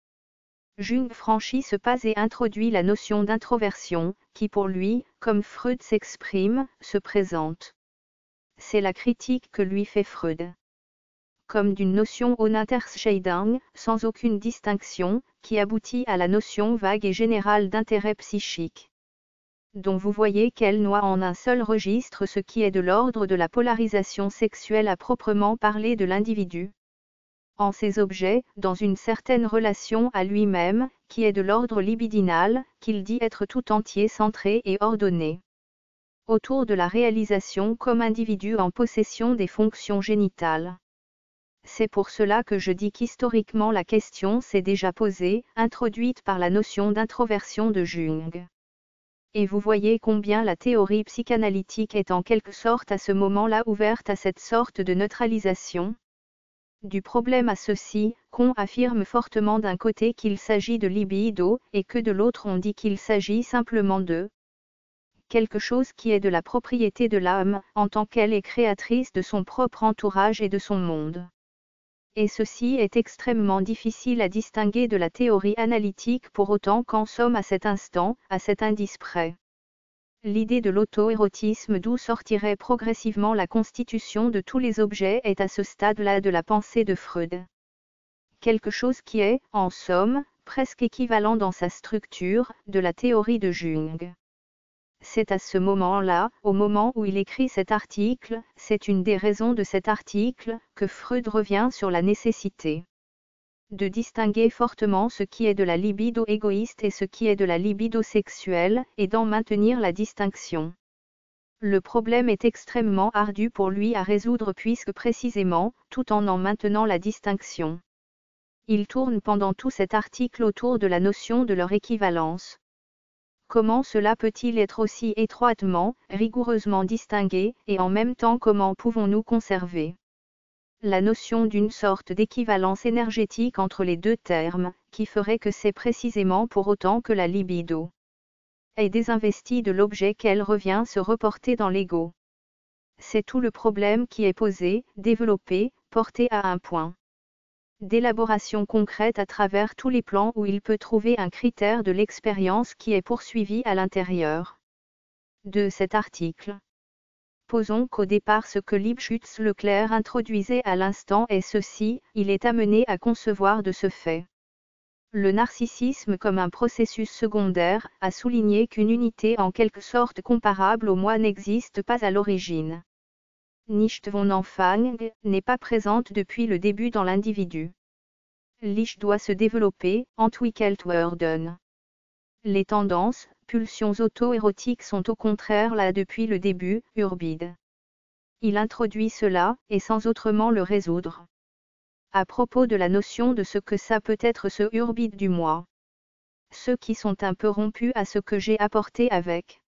Jung franchit ce pas et introduit la notion d'introversion, qui pour lui, comme Freud s'exprime, se présente. C'est la critique que lui fait Freud. Comme d'une notion Unterscheidung, sans aucune distinction, qui aboutit à la notion vague et générale d'intérêt psychique, dont vous voyez qu'elle noie en un seul registre ce qui est de l'ordre de la polarisation sexuelle à proprement parler de l'individu, en ses objets, dans une certaine relation à lui-même, qui est de l'ordre libidinal, qu'il dit être tout entier centré et ordonné autour de la réalisation comme individu en possession des fonctions génitales. C'est pour cela que je dis qu'historiquement la question s'est déjà posée, introduite par la notion d'introversion de Jung. Et vous voyez combien la théorie psychanalytique est en quelque sorte à ce moment-là ouverte à cette sorte de neutralisation du problème à ceci, qu'on affirme fortement d'un côté qu'il s'agit de libido, et que de l'autre on dit qu'il s'agit simplement de quelque chose qui est de la propriété de l'âme, en tant qu'elle est créatrice de son propre entourage et de son monde. Et ceci est extrêmement difficile à distinguer de la théorie analytique pour autant qu'en somme à cet instant, à cet indice près. L'idée de l'auto-érotisme d'où sortirait progressivement la constitution de tous les objets est à ce stade-là de la pensée de Freud. Quelque chose qui est, en somme, presque équivalent dans sa structure, de la théorie de Jung. C'est à ce moment-là, au moment où il écrit cet article, c'est une des raisons de cet article, que Freud revient sur la nécessité de distinguer fortement ce qui est de la libido égoïste et ce qui est de la libido sexuelle, et d'en maintenir la distinction. Le problème est extrêmement ardu pour lui à résoudre puisque précisément, tout en maintenant la distinction, il tourne pendant tout cet article autour de la notion de leur équivalence. Comment cela peut-il être aussi étroitement, rigoureusement distingué, et en même temps comment pouvons-nous conserver la notion d'une sorte d'équivalence énergétique entre les deux termes, qui ferait que c'est précisément pour autant que la libido est désinvestie de l'objet qu'elle revient se reporter dans l'ego. C'est tout le problème qui est posé, développé, porté à un point d'élaboration concrète à travers tous les plans où il peut trouver un critère de l'expérience qui est poursuivi à l'intérieur de cet article. Posons qu'au départ ce que Lipschutz-Leclerc introduisait à l'instant est ceci, il est amené à concevoir de ce fait le narcissisme comme un processus secondaire, à souligner qu'une unité en quelque sorte comparable au moi n'existe pas à l'origine. Nicht von Anfang n'est pas présente depuis le début dans l'individu. L'Ich doit se développer, entwickelt werden. Les tendances, pulsions auto-érotiques sont au contraire là depuis le début, urbide. Il introduit cela, et sans autrement le résoudre. À propos de la notion de ce que ça peut être ce urbide du moi. Ceux qui sont un peu rompus à ce que j'ai apporté avec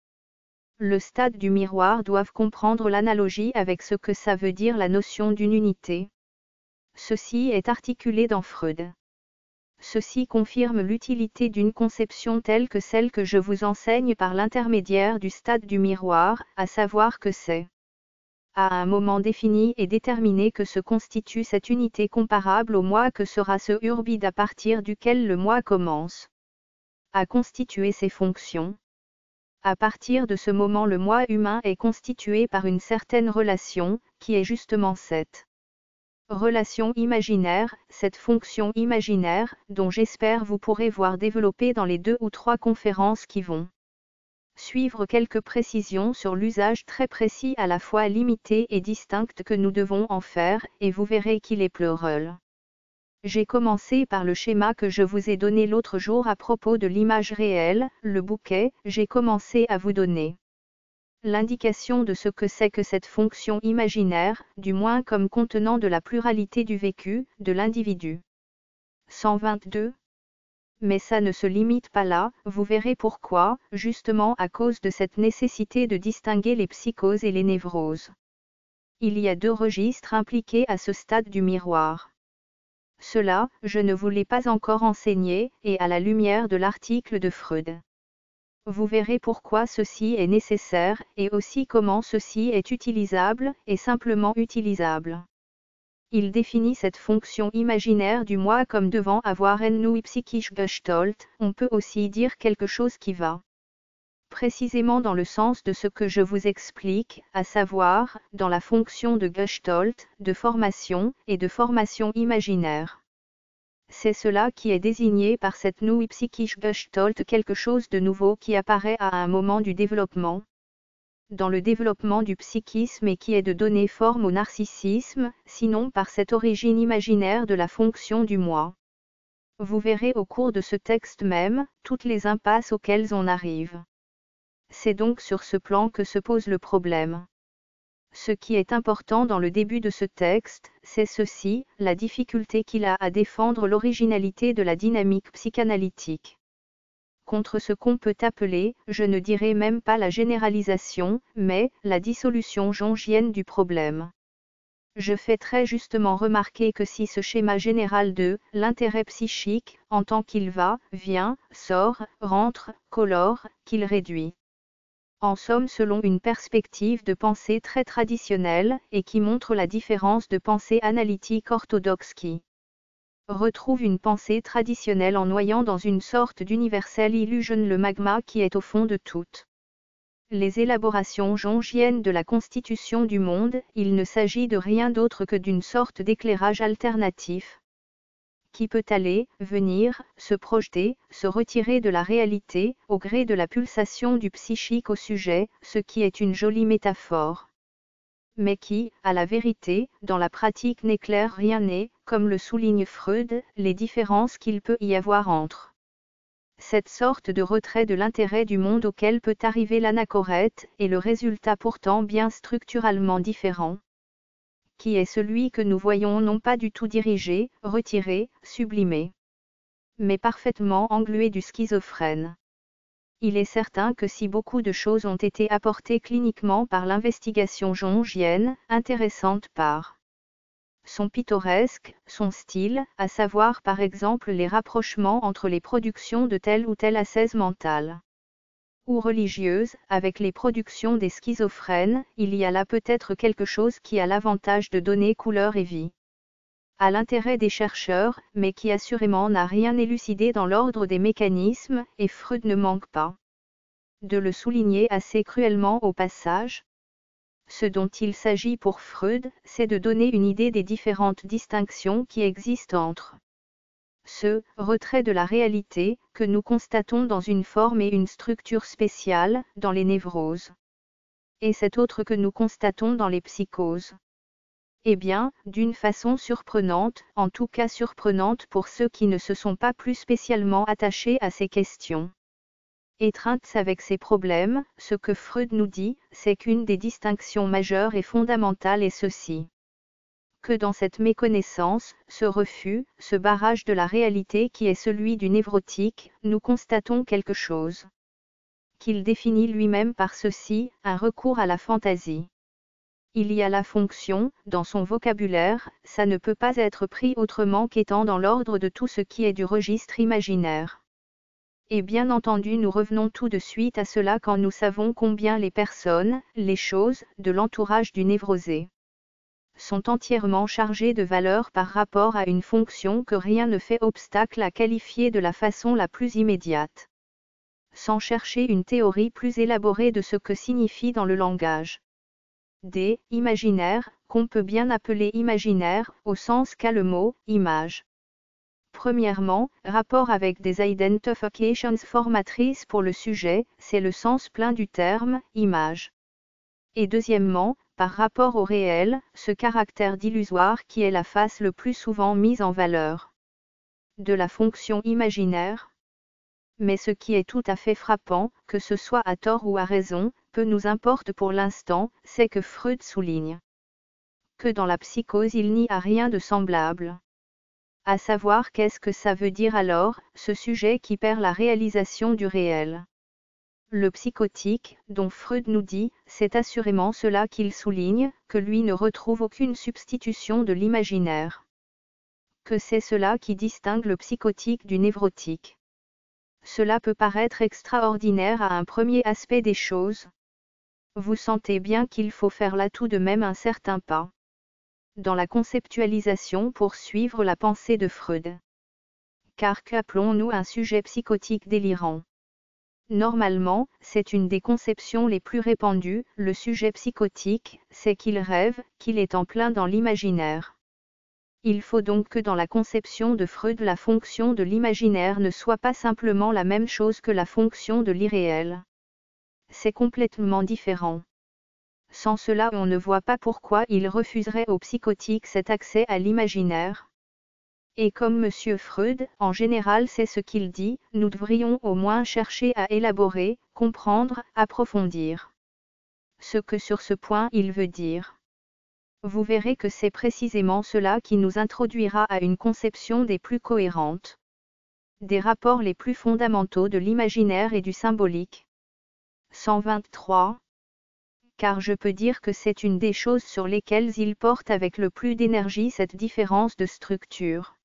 le stade du miroir doivent comprendre l'analogie avec ce que ça veut dire la notion d'une unité. Ceci est articulé dans Freud. Ceci confirme l'utilité d'une conception telle que celle que je vous enseigne par l'intermédiaire du stade du miroir, à savoir que c'est à un moment défini et déterminé que se constitue cette unité comparable au moi que sera ce urbide à partir duquel le moi commence à constituer ses fonctions. À partir de ce moment le moi humain est constitué par une certaine relation, qui est justement cette relation imaginaire, cette fonction imaginaire, dont j'espère vous pourrez voir développer dans les 2 ou 3 conférences qui vont suivre quelques précisions sur l'usage très précis à la fois limité et distinct que nous devons en faire, et vous verrez qu'il est pleureul. J'ai commencé par le schéma que je vous ai donné l'autre jour à propos de l'image réelle, le bouquet, j'ai commencé à vous donner l'indication de ce que c'est que cette fonction imaginaire, du moins comme contenant de la pluralité du vécu, de l'individu. 122. Mais ça ne se limite pas là, vous verrez pourquoi, justement à cause de cette nécessité de distinguer les psychoses et les névroses. Il y a 2 registres impliqués à ce stade du miroir. Cela, je ne vous l'ai pas encore enseigné, et à la lumière de l'article de Freud. Vous verrez pourquoi ceci est nécessaire, et aussi comment ceci est utilisable, et simplement utilisable. Il définit cette fonction imaginaire du moi comme devant avoir une neue psychische Gestalt, on peut aussi dire quelque chose qui va précisément dans le sens de ce que je vous explique, à savoir, dans la fonction de Gestalt, de formation, et de formation imaginaire. C'est cela qui est désigné par cette neue psychische Gestalt, quelque chose de nouveau qui apparaît à un moment du développement. Dans le développement du psychisme et qui est de donner forme au narcissisme, sinon par cette origine imaginaire de la fonction du moi. Vous verrez au cours de ce texte même, toutes les impasses auxquelles on arrive. C'est donc sur ce plan que se pose le problème. Ce qui est important dans le début de ce texte, c'est ceci, la difficulté qu'il a à défendre l'originalité de la dynamique psychanalytique. Contre ce qu'on peut appeler, je ne dirais même pas la généralisation, mais la dissolution jungienne du problème. Je fais très justement remarquer que si ce schéma général de l'intérêt psychique, en tant qu'il va, vient, sort, rentre, colore, qu'il réduit. En somme selon une perspective de pensée très traditionnelle, et qui montre la différence de pensée analytique orthodoxe qui retrouve une pensée traditionnelle en noyant dans une sorte d'universelle illusion le magma qui est au fond de toutes les élaborations jungiennes de la constitution du monde. Il ne s'agit de rien d'autre que d'une sorte d'éclairage alternatif qui peut aller, venir, se projeter, se retirer de la réalité, au gré de la pulsation du psychique au sujet, ce qui est une jolie métaphore. Mais qui, à la vérité, dans la pratique n'éclaire rien et, comme le souligne Freud, les différences qu'il peut y avoir entre cette sorte de retrait de l'intérêt du monde auquel peut arriver l'anachorète, et le résultat pourtant bien structurellement différent, qui est celui que nous voyons non pas du tout dirigé, retiré, sublimé, mais parfaitement englué du schizophrène. Il est certain que si beaucoup de choses ont été apportées cliniquement par l'investigation jungienne, intéressante par son pittoresque, son style, à savoir par exemple les rapprochements entre les productions de telle ou telle ascèse mentale ou religieuse, avec les productions des schizophrènes, il y a là peut-être quelque chose qui a l'avantage de donner couleur et vie à l'intérêt des chercheurs, mais qui assurément n'a rien élucidé dans l'ordre des mécanismes, et Freud ne manque pas de le souligner assez cruellement au passage. Ce dont il s'agit pour Freud, c'est de donner une idée des différentes distinctions qui existent entre ce retrait de la réalité que nous constatons dans une forme et une structure spéciale dans les névroses, et cet autre que nous constatons dans les psychoses. Eh bien, d'une façon surprenante, en tout cas surprenante pour ceux qui ne se sont pas plus spécialement attachés à ces questions, étreintes avec ces problèmes, ce que Freud nous dit, c'est qu'une des distinctions majeures et fondamentales est ceci: que dans cette méconnaissance, ce refus, ce barrage de la réalité qui est celui du névrotique, nous constatons quelque chose qu'il définit lui-même par ceci, un recours à la fantaisie. Il y a la fonction, dans son vocabulaire, ça ne peut pas être pris autrement qu'étant dans l'ordre de tout ce qui est du registre imaginaire. Et bien entendu nous revenons tout de suite à cela quand nous savons combien les personnes, les choses, de l'entourage du névrosé sont entièrement chargées de valeur par rapport à une fonction que rien ne fait obstacle à qualifier de la façon la plus immédiate, sans chercher une théorie plus élaborée de ce que signifie dans le langage des imaginaires, qu'on peut bien appeler imaginaire, au sens qu'a le mot image. Premièrement, rapport avec des identifications formatrices pour le sujet, c'est le sens plein du terme image. Et deuxièmement, par rapport au réel, ce caractère d'illusoire qui est la face le plus souvent mise en valeur de la fonction imaginaire. Mais ce qui est tout à fait frappant, que ce soit à tort ou à raison, peu nous importe pour l'instant, c'est que Freud souligne que dans la psychose il n'y a rien de semblable. À savoir qu'est-ce que ça veut dire alors, ce sujet qui perd la réalisation du réel. Le psychotique, dont Freud nous dit, c'est assurément cela qu'il souligne, que lui ne retrouve aucune substitution de l'imaginaire. Que c'est cela qui distingue le psychotique du névrotique. Cela peut paraître extraordinaire à un premier aspect des choses. Vous sentez bien qu'il faut faire là tout de même un certain pas dans la conceptualisation pour suivre la pensée de Freud. Car qu'appelons-nous un sujet psychotique délirant? Normalement, c'est une des conceptions les plus répandues, le sujet psychotique, c'est qu'il rêve, qu'il est en plein dans l'imaginaire. Il faut donc que dans la conception de Freud la fonction de l'imaginaire ne soit pas simplement la même chose que la fonction de l'irréel. C'est complètement différent. Sans cela on ne voit pas pourquoi il refuserait aux psychotiques cet accès à l'imaginaire. Et comme M. Freud, en général c'est ce qu'il dit, nous devrions au moins chercher à élaborer, comprendre, approfondir ce que sur ce point il veut dire. Vous verrez que c'est précisément cela qui nous introduira à une conception des plus cohérentes des rapports les plus fondamentaux de l'imaginaire et du symbolique. 123. Car je peux dire que c'est une des choses sur lesquelles il porte avec le plus d'énergie cette différence de structure.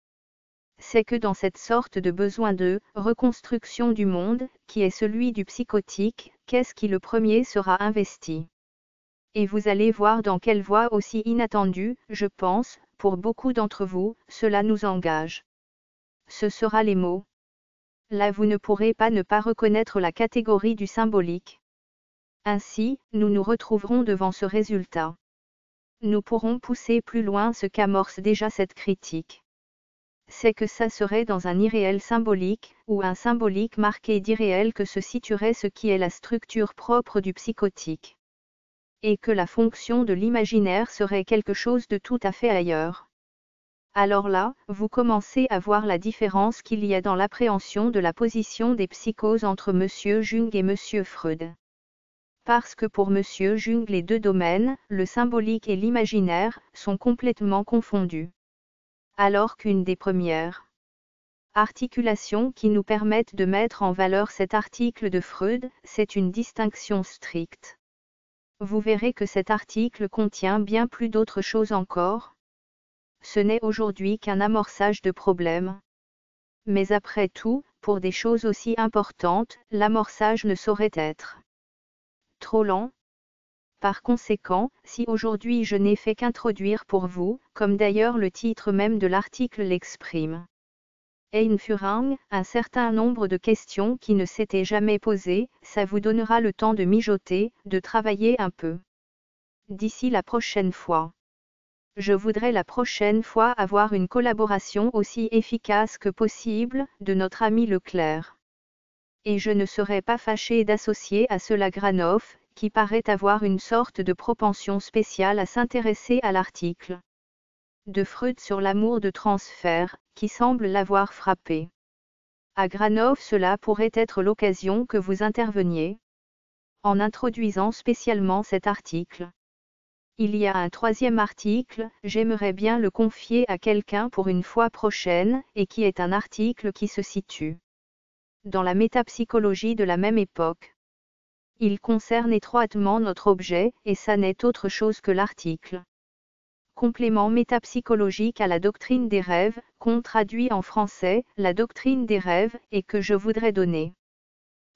C'est que dans cette sorte de besoin de reconstruction du monde, qui est celui du psychotique, qu'est-ce qui le premier sera investi? Et vous allez voir dans quelle voie aussi inattendue, je pense, pour beaucoup d'entre vous, cela nous engage. Ce sera les mots. Là vous ne pourrez pas ne pas reconnaître la catégorie du symbolique. Ainsi, nous nous retrouverons devant ce résultat. Nous pourrons pousser plus loin ce qu'amorce déjà cette critique. C'est que ça serait dans un irréel symbolique, ou un symbolique marqué d'irréel que se situerait ce qui est la structure propre du psychotique. Et que la fonction de l'imaginaire serait quelque chose de tout à fait ailleurs. Alors là, vous commencez à voir la différence qu'il y a dans l'appréhension de la position des psychoses entre M. Jung et M. Freud. Parce que pour M. Jung les deux domaines, le symbolique et l'imaginaire, sont complètement confondus. Alors qu'une des premières articulations qui nous permettent de mettre en valeur cet article de Freud, c'est une distinction stricte. Vous verrez que cet article contient bien plus d'autres choses encore. Ce n'est aujourd'hui qu'un amorçage de problèmes. Mais après tout, pour des choses aussi importantes, l'amorçage ne saurait être trop lent. Par conséquent, si aujourd'hui je n'ai fait qu'introduire pour vous, comme d'ailleurs le titre même de l'article l'exprime, Einführung, un certain nombre de questions qui ne s'étaient jamais posées, ça vous donnera le temps de mijoter, de travailler un peu. d'ici la prochaine fois. Je voudrais la prochaine fois avoir une collaboration aussi efficace que possible de notre ami Leclerc. Et je ne serais pas fâché d'associer à cela Granoff, qui paraît avoir une sorte de propension spéciale à s'intéresser à l'article de Freud sur l'amour de transfert, qui semble l'avoir frappé. À Granoff, cela pourrait être l'occasion que vous interveniez, en introduisant spécialement cet article. Il y a un troisième article, j'aimerais bien le confier à quelqu'un pour une fois prochaine, et qui est un article qui se situe dans la métapsychologie de la même époque. Il concerne étroitement notre objet, et ça n'est autre chose que l'article Complément métapsychologique à la doctrine des rêves, qu'on traduit en français, la doctrine des rêves, et que je voudrais donner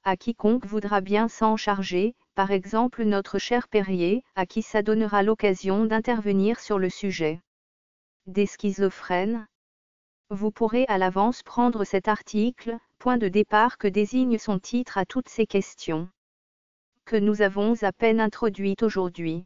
à quiconque voudra bien s'en charger, par exemple notre cher Perrier, à qui ça donnera l'occasion d'intervenir sur le sujet des schizophrènes. Vous pourrez à l'avance prendre cet article, point de départ que désigne son titre à toutes ces questions que nous avons à peine introduites aujourd'hui.